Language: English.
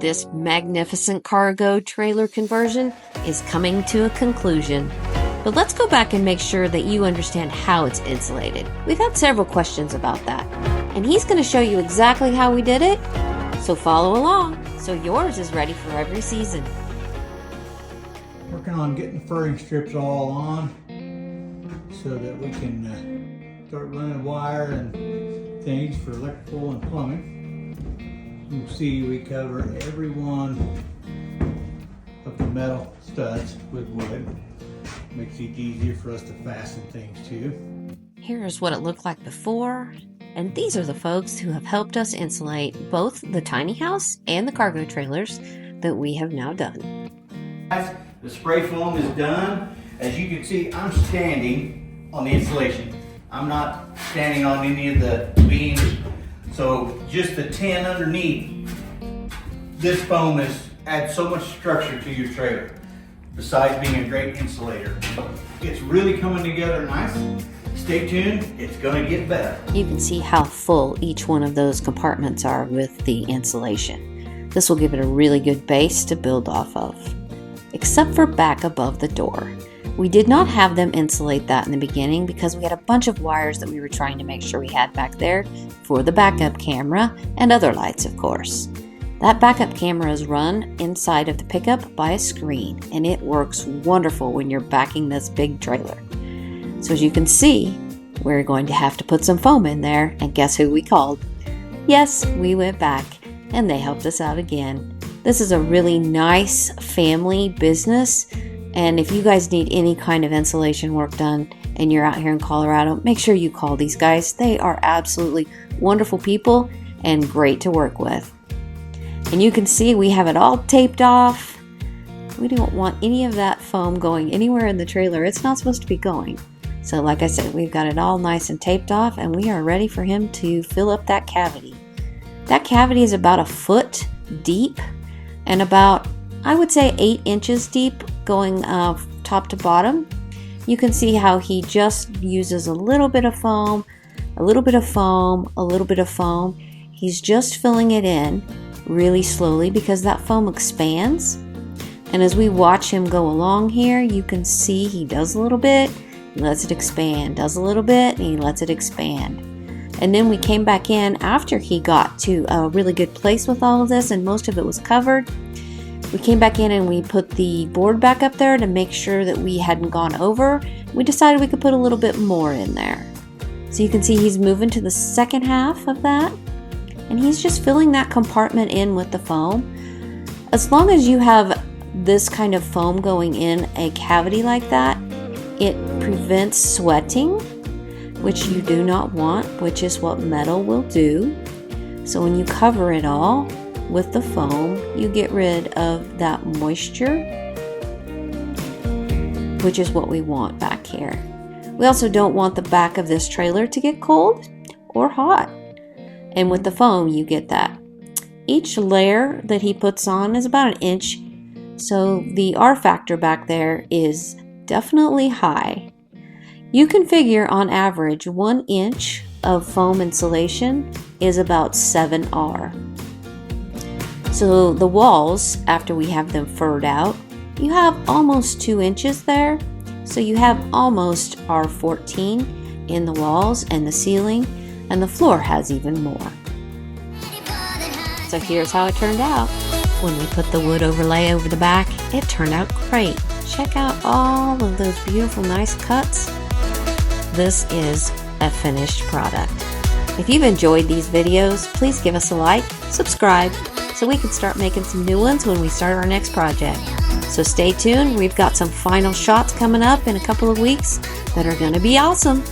This magnificent cargo trailer conversion is coming to a conclusion. But let's go back and make sure that you understand how it's insulated. We've had several questions about that, and he's going to show you exactly how we did it. So follow along so yours is ready for every season. Working on getting the furring strips all on so that we can start running wire and things for electrical and plumbing. You can see we cover every one of the metal studs with wood. Makes it easier for us to fasten things to. Here's what it looked like before, and these are the folks who have helped us insulate both the tiny house and the cargo trailers that we have now done. The spray foam is done. As you can see, I'm standing on the insulation. I'm not standing on any of the beams. So just the tin underneath, this foam adds so much structure to your trailer, besides being a great insulator. It's really coming together nice. Stay tuned, it's gonna get better. You can see how full each one of those compartments are with the insulation. This will give it a really good base to build off of. Except for back above the door. We did not have them insulate that in the beginning because we had a bunch of wires that we were trying to make sure we had back there for the backup camera and other lights, of course. That backup camera is run inside of the pickup by a screen, and it works wonderful when you're backing this big trailer. So as you can see, we're going to have to put some foam in there, and guess who we called? Yes, we went back and they helped us out again. This is a really nice family business. And if you guys need any kind of insulation work done and you're out here in Colorado, make sure you call these guys. They are absolutely wonderful people and great to work with. And you can see we have it all taped off. We don't want any of that foam going anywhere in the trailer. It's not supposed to be going. So like I said, we've got it all nice and taped off, and we are ready for him to fill up that cavity. That cavity is about 1 foot deep and about, I would say, 8 inches deep going top to bottom. You can see how he just uses a little bit of foam, a little bit of foam, a little bit of foam. He's just filling it in really slowly because that foam expands. And as we watch him go along here, you can see he does a little bit, he lets it expand, does a little bit, and he lets it expand. And then we came back in after he got to a really good place with all of this and most of it was covered. We came back in and we put the board back up there to make sure that we hadn't gone over. We decided we could put a little bit more in there. So you can see he's moving to the second half of that, and he's just filling that compartment in with the foam. As long as you have this kind of foam going in a cavity like that, it prevents sweating, which you do not want, which is what metal will do. So when you cover it all with the foam, you get rid of that moisture, which is what we want back here. We also don't want the back of this trailer to get cold or hot. And with the foam, you get that. Each layer that he puts on is about 1 inch, so the R factor back there is definitely high. You can figure on average 1 inch of foam insulation is about 7 R. So the walls, after we have them furred out, you have almost 2 inches there. So you have almost R14 in the walls and the ceiling, and the floor has even more. So here's how it turned out. When we put the wood overlay over the back, it turned out great. Check out all of those beautiful, nice cuts. This is a finished product. If you've enjoyed these videos, please give us a like, subscribe, so we can start making some new ones when we start our next project. So stay tuned, we've got some final shots coming up in a couple of weeks that are going to be awesome.